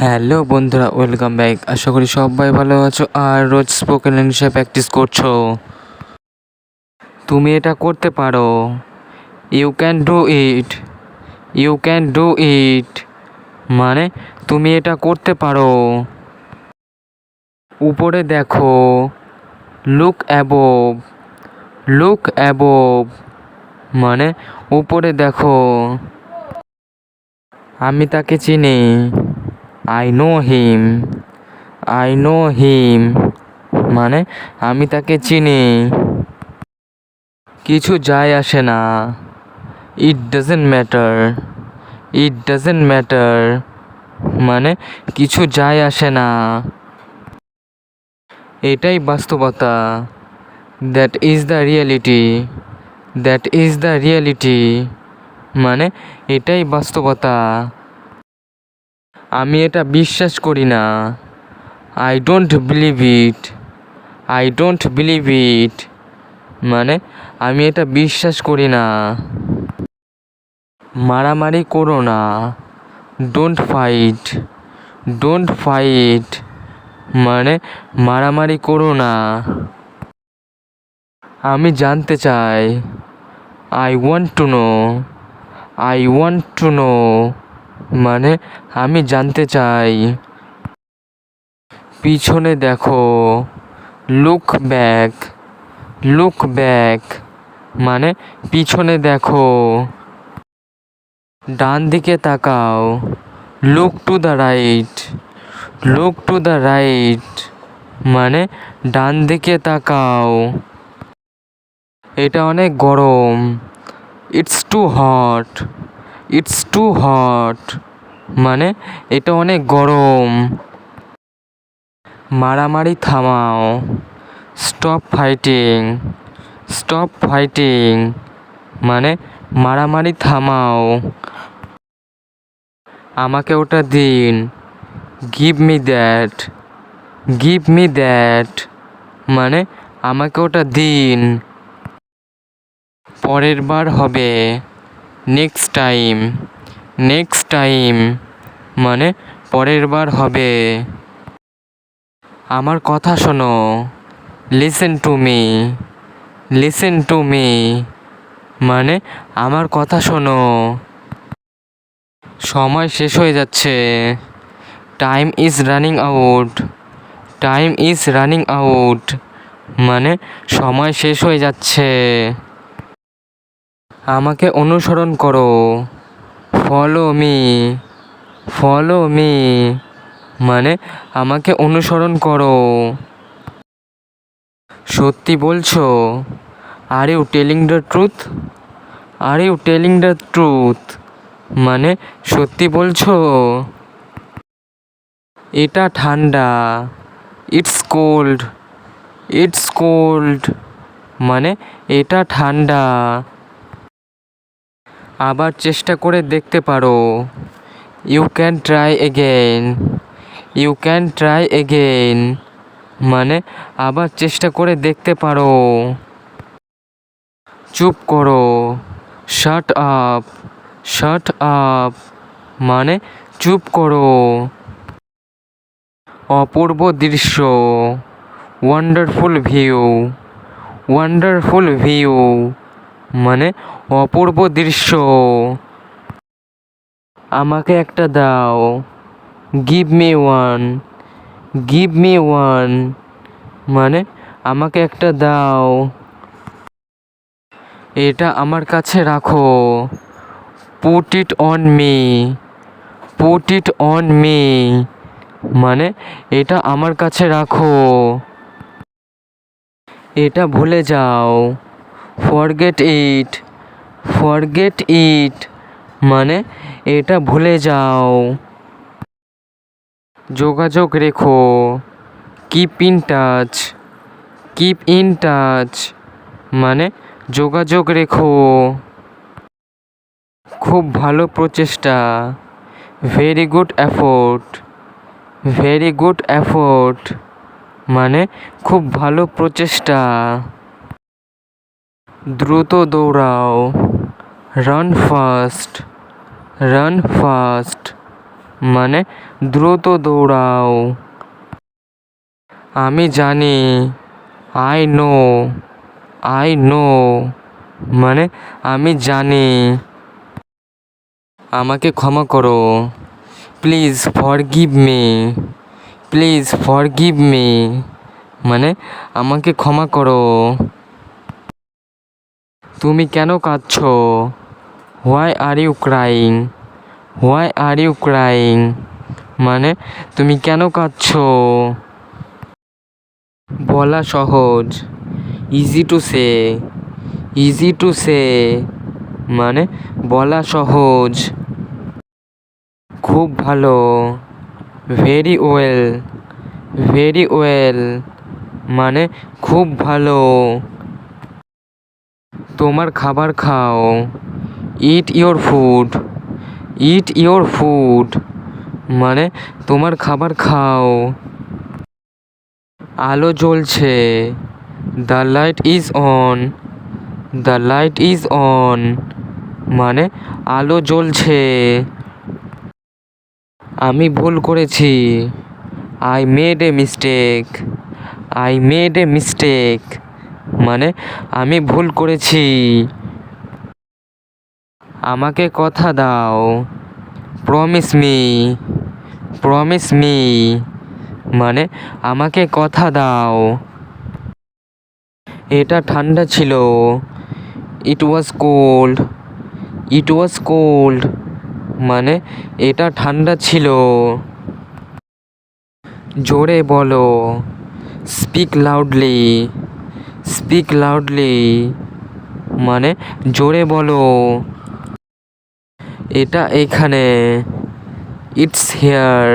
Hello বন্ধুরা, welcome back. আশা করি সবাই ভালো আছো আর রোজ স্পোকেন ইংলিশে প্র্যাকটিস করছো। তুমি এটা করতে পারো। You can do it. You can do it মানে তুমি এটা করতে পারো। উপরে দেখো। Look above. লুক অ্যাবোভ মানে উপরে দেখো। আমি তাকে চিনি। I know him. I know him মানে আমি তাকে চিনি। কিছু যায় আসে না। It doesn't matter. It doesn't matter মানে কিছু যায় আসে না। এটাই বাস্তবতা। That is the reality. That is the reality মানে এটাই বাস্তবতা। আমি এটা বিশ্বাস করি না। I don't believe it. I don't believe it মানে আমি এটা বিশ্বাস করি না। মারামারি করো না। Don't fight. ডোন্ট ফাইট মানে মারামারি করো না। আমি জানতে চাই। I want to know. I want to know মানে আমি জানতে চাই। পিছনে দেখো। Look back. লুক ব্যাক মানে পিছনে দেখো। ডান দিকে তাকাও। Look to the right. Look to the right মানে ডান দিকে তাকাও। এটা অনেক গরম। It's too hot. It's too hot মানে এটা অনেক গরম। মারামারি থামাও। Stop fighting. স্টপ ফাইটিং মানে মারামারি থামাও। আমাকে ওটা দিন। Give me that. Give me that মানে আমাকে ওটা দিন। পরের বার হবে। Next time. নেক্সট টাইম মানে পরের বার হবে। আমার কথা শোনো। Listen to me. Listen to me মানে আমার কথা শোনো। সময় শেষ হয়ে যাচ্ছে। Time is running out. Time is running out মানে সময় শেষ হয়ে যাচ্ছে। আমাকে অনুসরণ করো। Follow me. ফলো মি মানে আমাকে অনুসরণ করো। সত্যি বলছো? Are you telling the truth? Are you telling the truth মানে সত্যি বলছো? এটা ঠান্ডা। It's cold. ইটস কোল্ড মানে এটা ঠান্ডা। আবার চেষ্টা করে দেখতে পারো। You can try again. You can try again মানে আবার চেষ্টা করে দেখতে পারো। চুপ করো। Shut up. শাট আপ মানে চুপ করো। অপূর্ব দৃশ্য। Wonderful view. ওয়ান্ডারফুল ভিউ মানে অপূর্ব দৃশ্য। আমাকে একটা দাও। Give me one. Give me one মানে আমাকে একটা দাও। এটা আমার কাছে রাখো। Put it on me. Put it on me মানে এটা আমার কাছে রাখো। এটা ভুলে যাও। Forget it. ফরগেট ইট মানে এটা ভুলে যাও। যোগাযোগ রেখো। Keep in touch. Keep in touch মানে যোগাযোগ রেখো। খুব ভালো প্রচেষ্টা। Very good effort. Very good effort মানে খুব ভালো প্রচেষ্টা। দ্রুত দৌড়াও। Run fast. রান ফাস্ট মানে দ্রুত দৌড়াও। আমি জানি, আই নো, আই নো, মানে আমি জানি। আমাকে ক্ষমা করো, please forgive me, please forgive me, মানে আমাকে ক্ষমা করো। তুমি কেন কাঁদছো? Why are you crying, why are you crying, মানে তুমি কেন কাঁদছো? বলা সহজ, easy to say, easy to say, মানে বলা সহজ। খুব ভালো, ভেরি ওয়েল, ভেরি ওয়েল, মানে খুব ভালো। তোমার খাবার খাও, it your food, it your food, মানে তোমার খাবার খাও। আলো জ্বলছে, the light is on, the light is on, মানে আলো জ্বলছে। আমি ভুল করেছি, I made a mistake, I made a mistake, মানে আমি ভুল করেছি। আমাকে কথা দাও, প্রমিস মি, প্রমিস মি, মানে আমাকে কথা দাও। এটা ঠান্ডা ছিল, ইট ওয়াজ কোল্ড, ইট ওয়াজ কোল্ড, মানে এটা ঠান্ডা ছিল। জোরে বলো, স্পিক লাউডলি, স্পিক লাউডলি, মানে জোরে বলো। এটা এখানে, ইটস হেয়ার,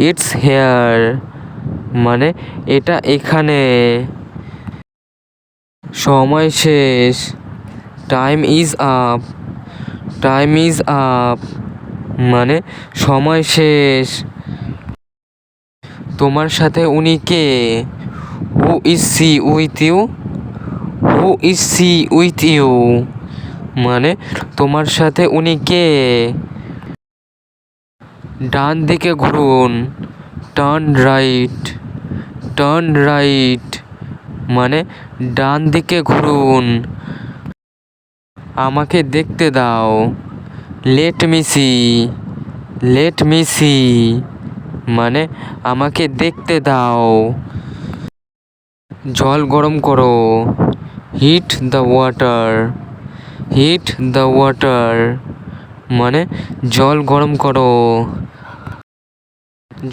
ইটস হেয়ার, মানে এটা এখানে। সময় শেষ, time is up, time is up, মানে সময় শেষ। তোমার সাথে উনি কে? Who is she with you, who is she with you, মানে তোমার সাথে উনি কে? ডান দিকে ঘুরুন, টার্ন রাইট, টার্ন রাইট, মানে ডান দিকে ঘুরুন। আমাকে দেখতে দাও, let me see, let me see, মানে আমাকে দেখতে দাও। জল গরম করো, heat the water, heat the water, মানে জল গরম করো।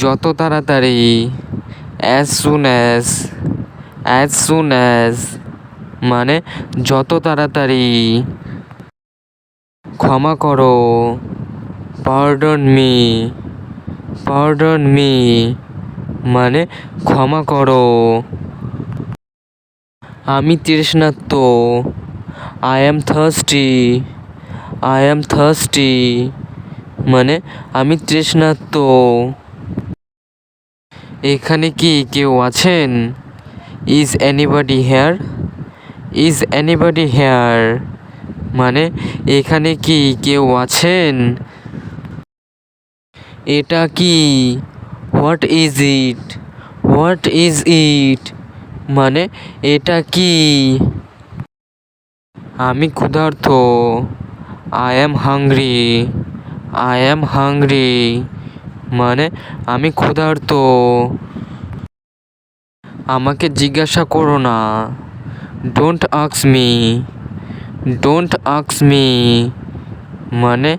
যত তাড়াতাড়ি, as soon as, as soon as, মানে যত তাড়াতাড়ি। ক্ষমা করো, পার্ডন মি, পার্ডন মি, মানে ক্ষমা করো। আমি তৃষ্ণার্ত, I am thirsty, I am thirsty, মানে আমি তৃষ্ণার্ত। এখানে কি কেউ আছেন? Is anybody here, is anybody here, মানে এখানে কি কেউ আছেন? এটা কি? What is it, what is it, মানে এটা কি? আমি ক্ষুধার্ত, I am hungry, I am hungry, মানে আমি ক্ষুধার্ত। আমাকে জিজ্ঞাসা করো না, don't ask me, don't ask me, মানে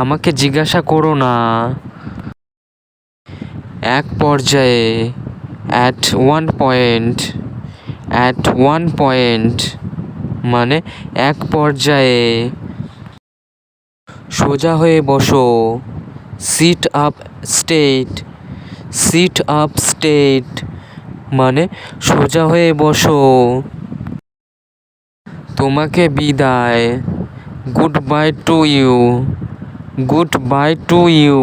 আমাকে জিজ্ঞাসা করো না। এক পর্যায়ে, at one point, at one point, মানে এক পর্যায়ে। সোজা হয়ে বসো, sit up straight, sit up straight, মানে সোজা হয়ে বসো। তোমাকে বিদায়, goodbye to you, goodbye to you,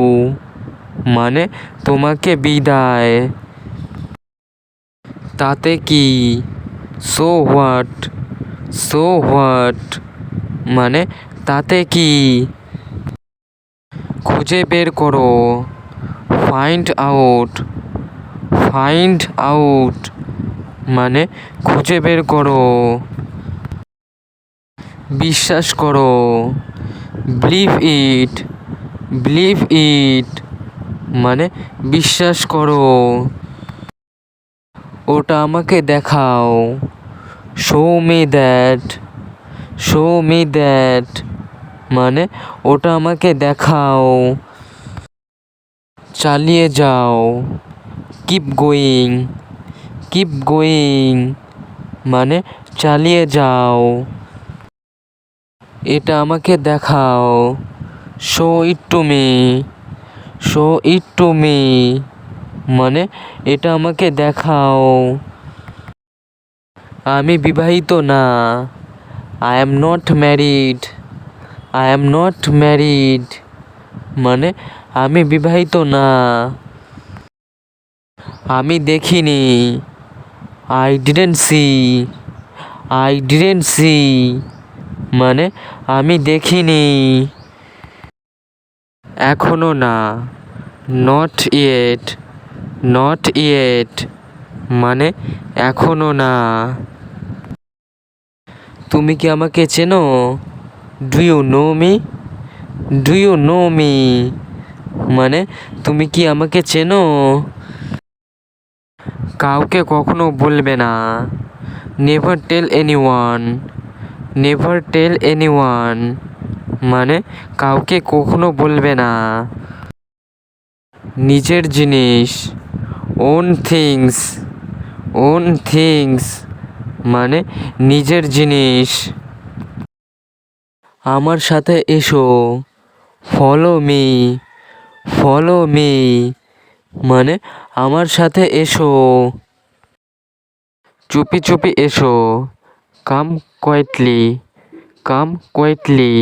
মানে তোমাকে বিদায়। তাতে কি? সো হোয়াট, সো হোয়াট, মানে তাতে কি? খুঁজে বের করো। Find out. ফাইন্ড আউট মানে খুঁজে বের করো। বিশ্বাস করো। Believe it. বিলিভ ইট মানে বিশ্বাস করো। ওটা আমাকে দেখাও। Show me that. Show me that মানে ওটা আমাকে দেখাও। চালিয়ে যাও। Keep going. কিপ গোয়িং মানে চালিয়ে যাও। এটা আমাকে দেখাও। Show it to me. Show it to me মানে এটা আমাকে দেখাও। আমি বিবাহিত না। I am not married. I am not married মানে আমি বিবাহিত না। আমি দেখিনি। I didn't see. I didn't see মানে আমি দেখিনি। এখনো না। Not yet. নট ইয়েট মানে এখনো না। তুমি কি আমাকে চেনো? Do you know me? Do you know me মানে তুমি কি আমাকে চেনো? কাউকে কখনো বলবে না। Never tell anyone. Never tell anyone মানে কাউকে কখনো বলবে না। নিজের জিনিস। On things. ওন থিংস মানে নিজের জিনিস। আমার সাথে এসো। Follow me. ফলো মি মানে আমার সাথে এসো। চুপি চুপি এসো। কাম কোয়েটলি। কাম কোয়েটলি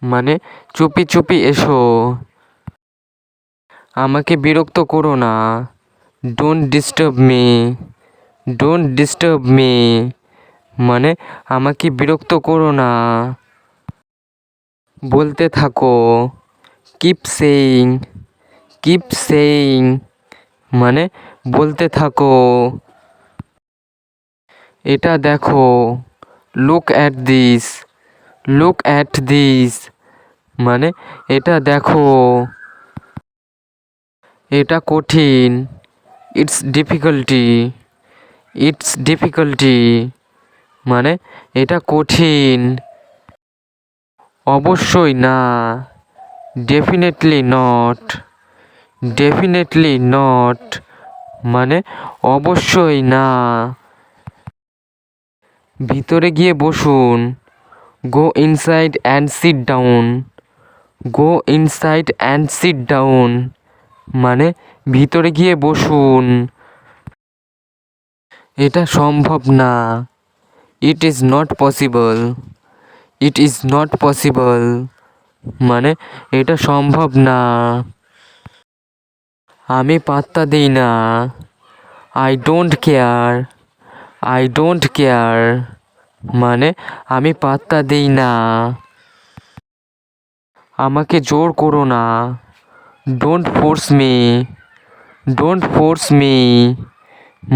মানে চুপি চুপি এসো। আমাকে বিরক্ত করো না। Don't disturb me. Don't disturb me মানে আমাকে বিরক্ত করো না। বলতে থাকো। Keep saying. কিপ সেইং মানে বলতে থাকো। এটা দেখো। Look at this. Look at this মানে এটা দেখো। এটা কঠিন। It's difficulty. ইটস ডিফিকাল্টি মানে এটা কঠিন। অবশ্যই না। Definitely not. ডেফিনেটলি নট মানে অবশ্যই না। ভিতরে গিয়ে বসুন। গো inside and sit down. Go inside and sit down মানে ভিতরে গিয়ে বসুন। এটা সম্ভব না। It is not possible. It is not possible মানে এটা সম্ভব না। আমি পাত্তা দিই না। I don't care. I don't care মানে আমি পাত্তা দিই না। আমাকে জোর করো না। Don't force me. Don't force me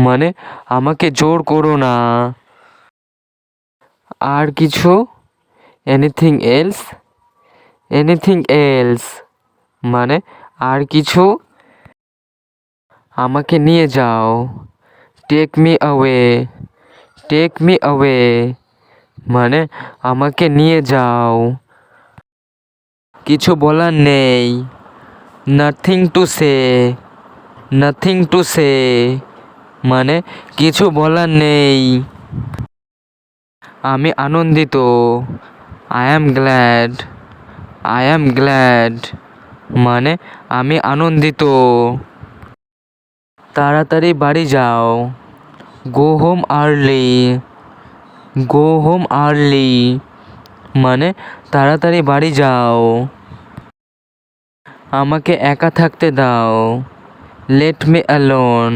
মানে আমাকে জোর করো না। আর কিছু? Anything else. এনিথিং এলস মানে আর কিছু? আমাকে নিয়ে যাও। Take me away. Take me away মানে আমাকে নিয়ে যাও। কিছু বলার নেই। Nothing to say. Nothing to say মানে কিছু বলার নেই। আমি আনন্দিত। I am glad. I am glad মানে আমি আনন্দিত। তাড়াতাড়ি বাড়ি যাও। Go home early. Go home early মানে তাড়াতাড়ি বাড়ি যাও। আমাকে একা থাকতে দাও। Let me alone.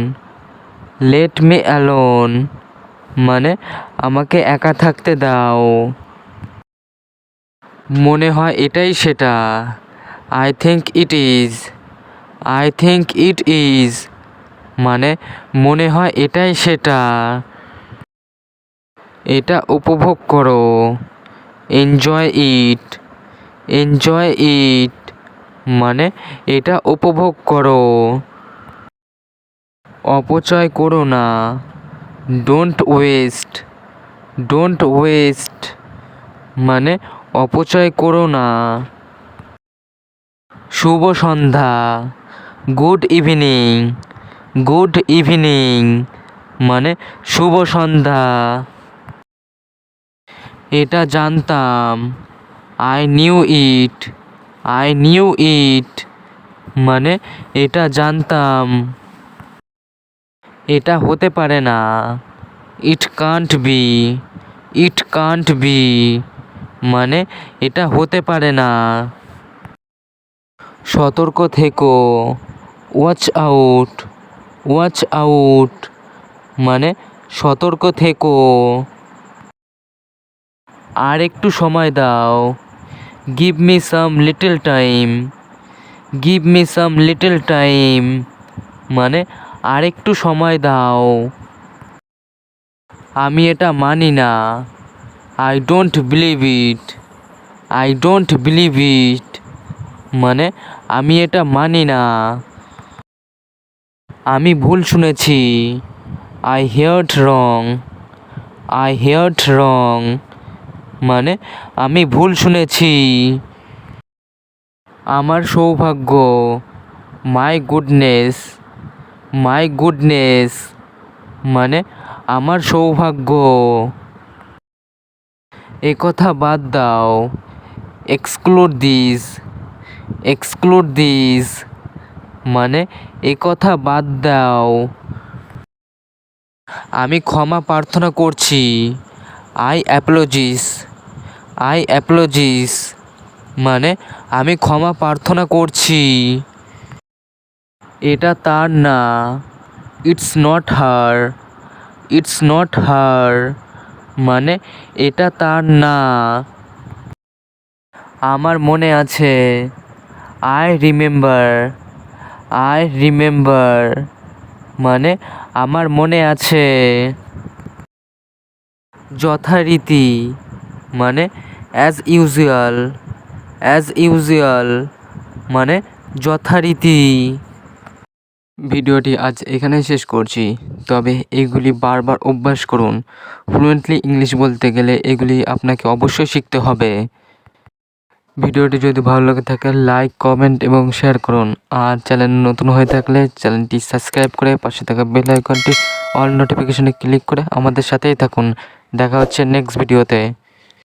Let me alone মানে আমাকে একা থাকতে দাও। মনে হয় এটাই সেটা। I think it is. I think it is মানে মনে হয় এটাই সেটা। এটা উপভোগ করো। Enjoy it. এনজয় ইট মানে এটা উপভোগ করো। অপচয় করো না। Don't waste. ডোন্ট ওয়েস্ট মানে অপচয় করো না। শুভ সন্ধ্যা। Good evening. গুড ইভিনিং মানে শুভ সন্ধ্যা। এটা জানতাম। I knew it. I knew it মানে এটা জানতাম। এটা হতে পারে না। It can't be. It can't be মানে এটা হতে পারে না। সতর্ক থেকো। Watch out. ওয়াচ আউট মানে সতর্ক থেকো। আর একটু সময় দাও। Give me some little time. Give me some little time মানে আর একটু সময় দাও। আমি এটা মানি না। I don't believe it. I don't believe it মানে আমি এটা মানি না। আমি ভুল শুনেছি। I heard wrong. I heard wrong মানে আমি ভুল শুনেছি। আমার সৌভাগ্য। My goodness. মাই গুডনেস মানে আমার সৌভাগ্য। এ কথা বাদ দাও। Exclude this. এক্সক্লুড দিস মানে এ কথা বাদ দাও। আমি ক্ষমা প্রার্থনা করছি। I apologies. আই অ্যাপোলজিস মানে আমি ক্ষমা প্রার্থনা করছি। এটা তার না। It's not her. It's not হার মানে এটা তার না। আমার মনে আছে। I remember. আই রিমেম্বার মানে আমার মনে আছে। যথারীতি মানে অ্যাজ ইউজুয়াল। অ্যাজ ইউজুয়াল মানে যথারীতি। ভিডিওটি আজ এখানেই শেষ করছি, তবে এগুলি বারবার অভ্যাস করুন। ফ্লুয়েন্টলি ইংলিশ বলতে গেলে এগুলি আপনাকে অবশ্যই শিখতে হবে। ভিডিওটি যদি ভালো লাগে থাকে লাইক, কমেন্ট এবং শেয়ার করুন। আর চ্যানেল নতুন হয়ে থাকলে চ্যানেলটি সাবস্ক্রাইব করে পাশে থাকা বেল আইকনটি অল নোটিফিকেশনে ক্লিক করে আমাদের সাথেই থাকুন। দেখা হচ্ছে নেক্সট ভিডিওতে।